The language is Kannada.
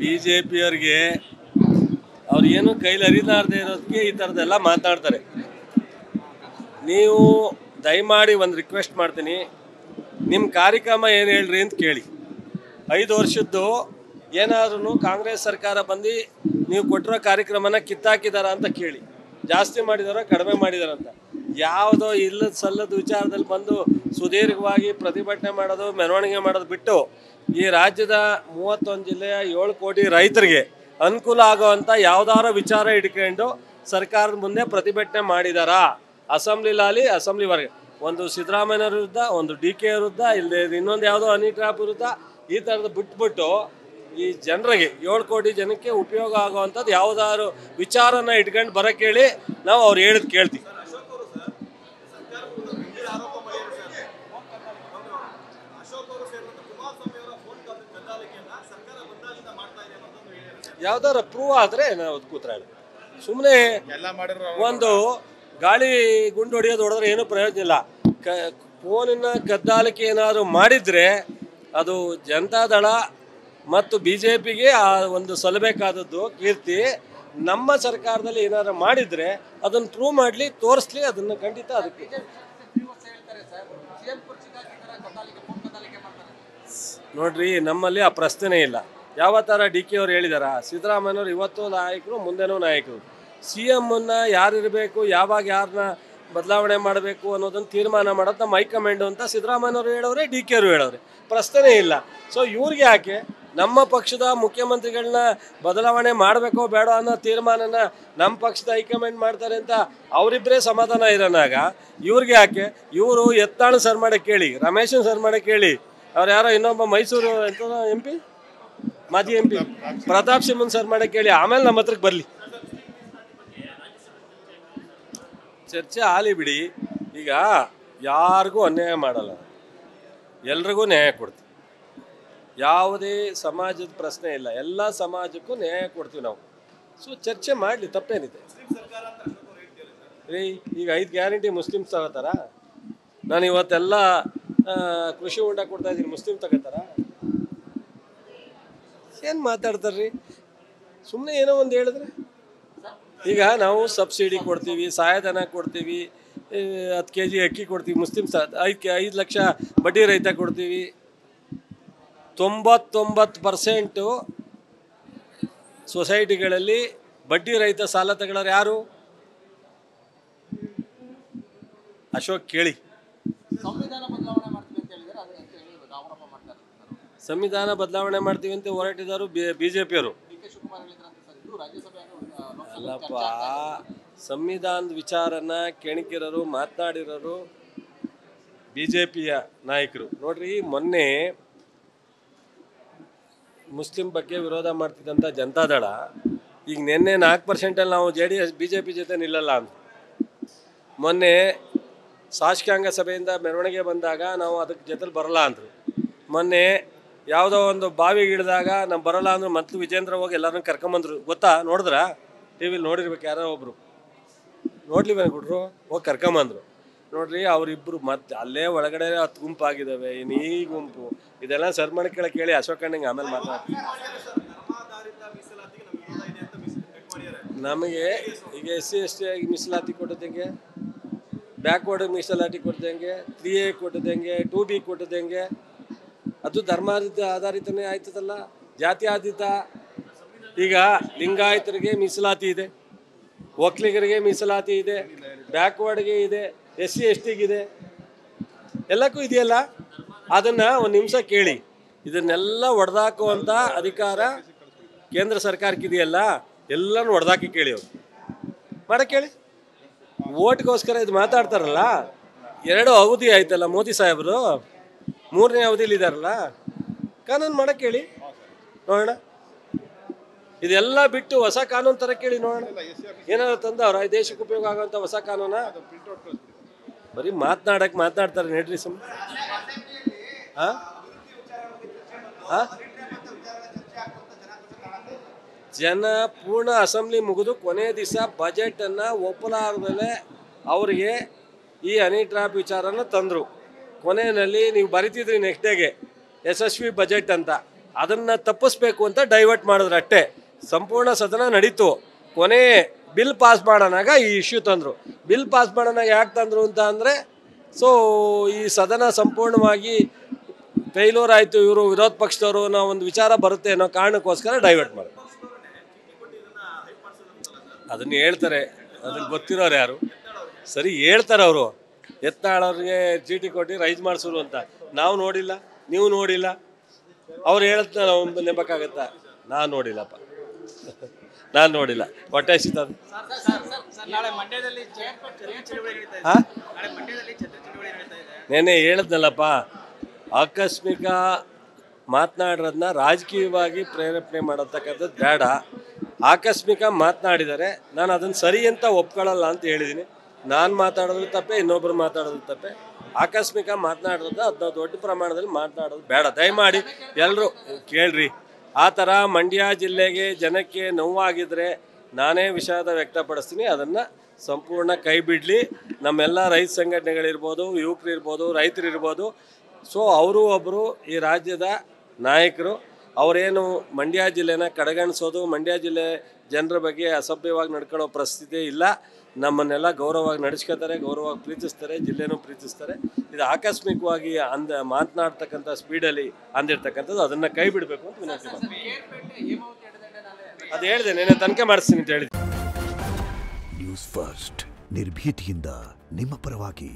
ಬಿಜೆಪಿಯವರಿಗೆ ಅವ್ರು ಏನು ಕೈಲಿ ಅರಿಲಾರದೆ ಇರೋದಕ್ಕೆ ಈ ಥರದ್ದೆಲ್ಲ ಮಾತನಾಡ್ತಾರೆ. ನೀವು ದಯಮಾಡಿ ಒಂದು ರಿಕ್ವೆಸ್ಟ್ ಮಾಡ್ತೀನಿ, ನಿಮ್ಮ ಕಾರ್ಯಕ್ರಮ ಏನು ಹೇಳ್ರಿ ಅಂತ ಕೇಳಿ. 5 ವರ್ಷದ್ದು ಏನಾದ್ರೂ ಕಾಂಗ್ರೆಸ್ ಸರ್ಕಾರ ಬಂದು ನೀವು ಕೊಟ್ಟಿರೋ ಕಾರ್ಯಕ್ರಮನ ಕಿತ್ತಾಕಿದಾರ ಅಂತ ಕೇಳಿ. ಜಾಸ್ತಿ ಮಾಡಿದಾರೋ ಕಡಿಮೆ ಮಾಡಿದಾರಂತ. ಯಾವುದೋ ಇಲ್ಲದ ಸಲ್ಲದ ವಿಚಾರದಲ್ಲಿ ಬಂದು ಸುದೀರ್ಘವಾಗಿ ಪ್ರತಿಭಟನೆ ಮಾಡೋದು, ಮೆರವಣಿಗೆ ಮಾಡೋದು ಬಿಟ್ಟು ಈ ರಾಜ್ಯದ 31 ಜಿಲ್ಲೆಯ 7 ಕೋಟಿ ರೈತರಿಗೆ ಅನುಕೂಲ ಆಗೋವಂಥ ಯಾವ್ದಾರ ವಿಚಾರ ಇಟ್ಕೊಂಡು ಸರ್ಕಾರದ ಮುಂದೆ ಪ್ರತಿಭಟನೆ ಮಾಡಿದಾರಾ? ಅಸೆಂಬ್ಲಿಲಾಗಲಿ ಅಸೆಂಬ್ಲಿವರೆಗೆ ಒಂದು ಸಿದ್ದರಾಮಯ್ಯವ್ರ ವಿರುದ್ಧ, ಒಂದು DK ವಿರುದ್ಧ, ಇಲ್ಲದೆ ಇನ್ನೊಂದು ಯಾವುದೋ ಹನಿ ಟ್ರ್ಯಾಪ್ ವಿರುದ್ಧ ಈ ಥರದ್ದು ಬಿಟ್ಬಿಟ್ಟು ಈ ಜನರಿಗೆ 7 ಕೋಟಿ ಜನಕ್ಕೆ ಉಪಯೋಗ ಆಗುವಂಥದ್ದು ಯಾವುದಾದ್ರು ವಿಚಾರನ ಇಟ್ಕೊಂಡು ಬರೋಕ್ಕೆ ಹೇಳಿ, ನಾವು ಅವ್ರು ಹೇಳಿದ್ ಕೇಳ್ತೀವಿ. ಯಾವ್ದಾರ ಪ್ರೂವ್ ಆದರೆ ನಾವು ಕೂತ್ರಾಳಿ. ಸುಮ್ಮನೆ ಒಂದು ಗಾಳಿ ಗುಂಡು ಹೊಡೆಯೋದು ಏನೂ ಪ್ರಯೋಜನ ಇಲ್ಲ. ಫೋನಿನ ಕದ್ದಾಲಿಕೆ ಏನಾದರೂ ಮಾಡಿದರೆ ಅದು ಜನತಾದಳ ಮತ್ತು BJPಗೆ ಆ ಒಂದು ಸಲ್ಲಬೇಕಾದದ್ದು ಕೀರ್ತಿ. ನಮ್ಮ ಸರ್ಕಾರದಲ್ಲಿ ಏನಾದ್ರು ಮಾಡಿದರೆ ಅದನ್ನು ಪ್ರೂವ್ ಮಾಡಲಿ, ತೋರಿಸ್ಲಿ, ಅದನ್ನು ಖಂಡಿತ ಅದಕ್ಕೆ ನೋಡ್ರಿ. ನಮ್ಮಲ್ಲಿ ಆ ಪ್ರಶ್ನೆ ಇಲ್ಲ. ಯಾವ ಥರ DK ಅವ್ರು ಹೇಳಿದಾರ, ಸಿದ್ದರಾಮಯ್ಯವ್ರು ಇವತ್ತು ನಾಯಕರು, ಮುಂದೆನೂ ನಾಯಕರು. CMನ ಯಾರಿರಬೇಕು, ಯಾವಾಗ ಯಾರನ್ನ ಬದಲಾವಣೆ ಮಾಡಬೇಕು ಅನ್ನೋದನ್ನು ತೀರ್ಮಾನ ಮಾಡೋದು ನಮ್ಮ ಹೈಕಮಾಂಡು ಅಂತ ಸಿದ್ದರಾಮಯ್ಯವ್ರು ಹೇಳೋರೆ, DK ಅವರು ಹೇಳೋರೆ. ಪ್ರಶ್ನೆ ಇಲ್ಲ. ಸೊ ಇವ್ರಿಗೆ ಯಾಕೆ ನಮ್ಮ ಪಕ್ಷದ ಮುಖ್ಯಮಂತ್ರಿಗಳನ್ನ ಬದಲಾವಣೆ ಮಾಡಬೇಕೋ ಬೇಡ ಅನ್ನೋ ತೀರ್ಮಾನನ ನಮ್ಮ ಪಕ್ಷದ ಹೈಕಮಾಂಡ್ ಮಾಡ್ತಾರೆ ಅಂತ ಅವರಿಬ್ಬರೇ ಸಮಾಧಾನ ಇರೋನಾಗ ಇವ್ರಿಗೆ ಯಾಕೆ? ಇವರು ಯತ್ನಾಳ್ ಸರ್ ಮಾಡಕ್ಕೆ ಕೇಳಿ, ರಮೇಶನ್ ಸರ್ ಮಾಡಕ್ಕೆ ಕೇಳಿ, ಅವ್ರು ಯಾರೋ ಇನ್ನೊಬ್ಬ ಮೈಸೂರು ಎಂತ MP, ಮಾಜಿ MP ಪ್ರತಾಪ್ ಸಿಂಹನ್ ಸರ್ ಮಾಡಕ್ಕೆ ಕೇಳಿ, ಆಮೇಲೆ ನಮ್ಮ ಹತ್ರಕ್ಕೆ ಬರಲಿ. ಚರ್ಚೆ ಆಲಿ ಬಿಡಿ. ಈಗ ಯಾರಿಗೂ ಅನ್ಯಾಯ ಮಾಡಲ್ಲ, ಎಲ್ರಿಗೂ ನ್ಯಾಯ ಕೊಡ್ತೀವಿ. ಯಾವುದೇ ಸಮಾಜದ ಪ್ರಶ್ನೆ ಇಲ್ಲ, ಎಲ್ಲ ಸಮಾಜಕ್ಕೂ ನ್ಯಾಯ ಕೊಡ್ತೀವಿ ನಾವು. ಸೊ ಚರ್ಚೆ ಮಾಡಲಿ, ತಪ್ಪೇನಿದೆ ರೀ? ಈಗ 5 ಗ್ಯಾರಂಟಿ ಮುಸ್ಲಿಮ್ಸ್ ತಗೋತಾರ? ನಾನು ಇವತ್ತೆಲ್ಲ ಕೃಷಿ ಹೊಂಡ ಕೊಡ್ತಾ ಇದ್ದೀನಿ, ಮುಸ್ಲಿಮ್ ತಗೋತಾರ? ಏನು ಮಾತಾಡ್ತಾರ್ರಿ? ಸುಮ್ಮನೆ ಏನೋ ಒಂದು ಹೇಳಿದ್ರೆ. ಈಗ ನಾವು ಸಬ್ಸಿಡಿ ಕೊಡ್ತೀವಿ, ಸಹಾಯಧನ ಕೊಡ್ತೀವಿ, 10 kg ಅಕ್ಕಿ ಕೊಡ್ತೀವಿ, ಮುಸ್ಲಿಮ್ಸ್ 5 ಲಕ್ಷ ಬಡ್ಡಿ ರಹಿತ ಕೊಡ್ತೀವಿ. 99% ಸೊಸೈಟಿಗಳಲ್ಲಿ ಬಡ್ಡಿ ರಹಿತ ಸಾಲ ತಗೊಳ್ಳೋರು ಯಾರು? ಅಶೋಕ್ ಕೇಳಿ. ಸಂವಿಧಾನ ಬದಲಾವಣೆ ಮಾಡ್ತೀವಿ ಅಂತ ಹೋರಾಟಿದವರು BJPಯವರು. ಅಲ್ಲಪ್ಪ, ಸಂವಿಧಾನದ ವಿಚಾರನ ಕೆಣಕಿರೋರು, ಮಾತನಾಡಿರೋರು BJPಯ ನಾಯಕರು. ನೋಡ್ರಿ, ಮೊನ್ನೆ ಮುಸ್ಲಿಂ ಬಗ್ಗೆ ವಿರೋಧ ಮಾಡ್ತಿದ್ದಂಥ ಜನತಾದಳ ಈಗ ನಿನ್ನೆ 4% ನಾವು BJP ಜೊತೆ ನಿಲ್ಲಲ್ಲ ಅಂತ. ಮೊನ್ನೆ ಶಾಸಕಾಂಗ ಸಭೆಯಿಂದ ಮೆರವಣಿಗೆ ಬಂದಾಗ ನಾವು ಅದಕ್ಕೆ ಜೊತೆಲಿ ಬರಲ್ಲ ಅಂದರು. ಮೊನ್ನೆ ಯಾವುದೋ ಒಂದು ಬಾವಿಗೆ ಇಳಿದಾಗ ನಾವು ಬರಲ್ಲ ಅಂದರು. ಮತ್ತು ವಿಜೇಂದ್ರ ಹೋಗಿ ಎಲ್ಲರನ್ನೂ ಕರ್ಕೊಂಬಂದ್ರು. ಗೊತ್ತಾ? ನೋಡಿದ್ರಾ? TV ನೋಡಿರ್ಬೇಕು, ಯಾರೋ ಒಬ್ಬರು ನೋಡ್ಲಿಬೇಕುಡ್ರು ಹೋಗಿ ಕರ್ಕೊಂಬಂದ್ರು. ನೋಡ್ರಿ, ಅವರಿಬ್ಬರು ಮತ್ತೆ ಅಲ್ಲೇ ಒಳಗಡೆ 10 ಗುಂಪು ಆಗಿದ್ದಾವೆ. ಇನ್ನು ಈ ಗುಂಪು ಇದೆಲ್ಲ ಸರ್ ಮಾಡ್ಕೊಳಕ್ಕೆ ಹೇಳಿ ಅಶೋಕಣ್ಣಂಗೆ ಆಮೇಲೆ ಮಾತಾಡ್ತೀವಿ. ನಮಗೆ ಈಗ SC ST ಆಗಿ ಮೀಸಲಾತಿ ಕೊಟ್ಟದಂಗೆ, ಬ್ಯಾಕ್ವರ್ಡ್ ಮೀಸಲಾತಿ ಕೊಟ್ಟದಂಗೆ, 3A ಕೊಟ್ಟದಂಗೆ, 2B ಕೊಟ್ಟದಂಗೆ, ಅದು ಧರ್ಮ ಆಧಾರಿತನೇ ಆಯ್ತದಲ್ಲ, ಜಾತಿ ಆಧಾರಿತ. ಈಗ ಲಿಂಗಾಯತರಿಗೆ ಮೀಸಲಾತಿ ಇದೆ, ಒಕ್ಕಲಿಗರಿಗೆ ಮೀಸಲಾತಿ ಇದೆ, ಬ್ಯಾಕ್ವರ್ಡ್ಗೆ ಇದೆ, SC STಗಿದೆ, ಎಲ್ಲಕ್ಕೂ ಇದೆಯಲ್ಲ. ಅದನ್ನು ಒಂದು ನಿಮಿಷ ಕೇಳಿ. ಇದನ್ನೆಲ್ಲ ಹೊಡೆದಾಕುವಂಥ ಅಧಿಕಾರ ಕೇಂದ್ರ ಸರ್ಕಾರಕ್ಕಿದೆಯಲ್ಲ, ಎಲ್ಲನೂ ಹೊಡೆದಾಕಿ ಕೇಳಿ. ಅವರು ಮಾಡಕ್ಕೆ ಹೇಳಿ. ಓಟ್ಗೋಸ್ಕರ ಇದು ಮಾತಾಡ್ತಾರಲ್ಲ. 2 ಅವಧಿ ಆಯ್ತಲ್ಲ ಮೋದಿ ಸಾಹೇಬರು, 3ನೇ ಅವಧಿಲಿದ್ದಾರಲ್ಲ. ಕಾನೂನು ಮಾಡಕ್ಕೆ ಹೇಳಿ ನೋಡೋಣ. ಇದೆಲ್ಲ ಬಿಟ್ಟು ಹೊಸ ಕಾನೂನು ತರ ಕೇಳಿ ನೋಡೋಣ. ಏನಾದ್ರು ತಂದವ್ರ ದೇಶಕ್ಕೆ ಉಪಯೋಗ ಆಗುವಂಥ ಹೊಸ ಕಾನೂನ? ಬರೀ ಮಾತನಾಡ್ತಾರೆ ನೆಡ್ರಿ ಸುಮ್ಮನೆ. ಜನ ಪೂರ್ಣ ಅಸೆಂಬ್ಲಿ ಮುಗಿದು ಕೊನೆ ದಿವಸ ಬಜೆಟನ್ನು ಒಪ್ಪಲಾರದಲ್ಲೇ ಅವರಿಗೆ ಈ ಹನಿ ಟ್ರ್ಯಾಪ್ ವಿಚಾರನ ತಂದರು. ಕೊನೆಯಲ್ಲಿ ನೀವು ಬರಿತಿದ್ರಿ ನೆಕ್ಸ್ಟ್ ಡೇಗೆ ಯಶಸ್ವಿ ಬಜೆಟ್ ಅಂತ. ಅದನ್ನು ತಪ್ಪಿಸ್ಬೇಕು ಅಂತ ಡೈವರ್ಟ್ ಮಾಡಿದ್ರು ಅಷ್ಟೇ. ಸಂಪೂರ್ಣ ಸದನ ನಡೀತು. ಕೊನೆ ಬಿಲ್ ಪಾಸ್ ಮಾಡೋಣಾಗ ಈ ಇಶ್ಯೂ ತಂದರು. ಬಿಲ್ ಪಾಸ್ ಮಾಡೋಣಾಗ ಯಾಕೆ ತಂದರು ಅಂತ ಅಂದರೆ, ಸೊ ಈ ಸದನ ಸಂಪೂರ್ಣವಾಗಿ ಫೇಲ್ಯೂರ್ ಆಯಿತು, ಇವರು ವಿರೋಧ ಪಕ್ಷದವರು ಅನ್ನೋ ಒಂದು ವಿಚಾರ ಬರುತ್ತೆ ಅನ್ನೋ ಕಾರಣಕ್ಕೋಸ್ಕರ ಡೈವರ್ಟ್ ಮಾಡಿದ್ರು. ಅದನ್ನು ಹೇಳ್ತಾರೆ, ಅದನ್ನು ಗೊತ್ತಿರೋರು ಯಾರು ಸರಿ ಹೇಳ್ತಾರೆ ಅವರು. ಯತ್ನಾಳವ್ರಿಗೆ ಚೀಟಿ ಕೊಟ್ಟು ರೈಸ್ ಮಾಡಿಸೋರು ಅಂತ ನಾವು ನೋಡಿಲ್ಲ, ನೀವು ನೋಡಿಲ್ಲ. ಅವ್ರು ಹೇಳ್ತಾ ನಾವು ನೆನಪಕ್ಕಾಗತ್ತಾ? ನಾನು ನೋಡಿಲ್ಲಪ್ಪ, ನಾನು ನೋಡಿಲ್ಲ. ಹೊಟ್ಟೆ ಸಿಗ್ತದೆ. ನೆನ್ನೆ ಹೇಳಿದ್ನಲ್ಲಪ್ಪ, ಆಕಸ್ಮಿಕ ಮಾತನಾಡೋದನ್ನ ರಾಜಕೀಯವಾಗಿ ಪ್ರೇರೇಪಣೆ ಮಾಡತಕ್ಕಂಥದ್ದು ಬೇಡ. ಆಕಸ್ಮಿಕ ಮಾತನಾಡಿದರೆ ನಾನು ಅದನ್ನು ಸರಿ ಅಂತ ಒಪ್ಕೊಳ್ಳಲ್ಲ ಅಂತ ಹೇಳಿದ್ದೀನಿ. ನಾನು ಮಾತಾಡೋದು ತಪ್ಪೆ, ಇನ್ನೊಬ್ಬರು ಮಾತಾಡೋದು ತಪ್ಪೆ. ಆಕಸ್ಮಿಕ ಮಾತನಾಡೋದು ಅದನ್ನ ದೊಡ್ಡ ಪ್ರಮಾಣದಲ್ಲಿ ಮಾತನಾಡೋದು ಬೇಡ. ದಯಮಾಡಿ ಎಲ್ಲರೂ ಕೇಳ್ರಿ. ಆ ಥರ ಮಂಡ್ಯ ಜಿಲ್ಲೆಗೆ ಜನಕ್ಕೆ ನೋವಾಗಿದ್ದರೆ ನಾನೇ ವಿಷಾದ ವ್ಯಕ್ತಪಡಿಸ್ತೀನಿ. ಅದನ್ನು ಸಂಪೂರ್ಣ ಕೈ ಬಿಡಲಿ. ನಮ್ಮೆಲ್ಲ ರೈತ ಸಂಘಟನೆಗಳಿರ್ಬೋದು, ಯುವಕರಿರ್ಬೋದು, ರೈತರಿರ್ಬೋದು. ಸೊ ಅವರು ಒಬ್ಬರು ಈ ರಾಜ್ಯದ ನಾಯಕರು. ಅವರೇನು ಮಂಡ್ಯ ಜಿಲ್ಲೆನ ಕಡೆಗಣಿಸೋದು, ಮಂಡ್ಯ ಜಿಲ್ಲೆ ಜನರ ಬಗ್ಗೆ ಅಸಭ್ಯವಾಗಿ ನಡ್ಕೊಳ್ಳೋ ಪರಿಸ್ಥಿತಿ ಇಲ್ಲ. ನಮ್ಮನ್ನೆಲ್ಲ ಗೌರವವಾಗಿ ನಡೆಸ್ಕೊತಾರೆ, ಗೌರವವಾಗಿ ಪ್ರೀತಿಸ್ತಾರೆ, ಜಿಲ್ಲೆನೂ ಪ್ರೀತಿಸ್ತಾರೆ. ಇದು ಆಕಸ್ಮಿಕವಾಗಿ ಮಾತನಾಡ್ತಕ್ಕಂಥ ಸ್ಪೀಡಲ್ಲಿ ಅಂದಿರ್ತಕ್ಕಂಥದ್ದು, ಅದನ್ನು ಕೈ ಬಿಡಬೇಕು ಅಂತ ವಿನಂತಿ ಮಾಡ್ತೀನಿ. ಅದು ಹೇಳಿದೆ, ನೆನ್ನೆ ತನಿಖೆ ಮಾಡಿಸ್ತೀನಿ ಅಂತ ಹೇಳಿದೆ. ನ್ಯೂಸ್ ಫಸ್ಟ್, ನಿರ್ಭೀತಿಯಿಂದ ನಿಮ್ಮ ಪರವಾಗಿ.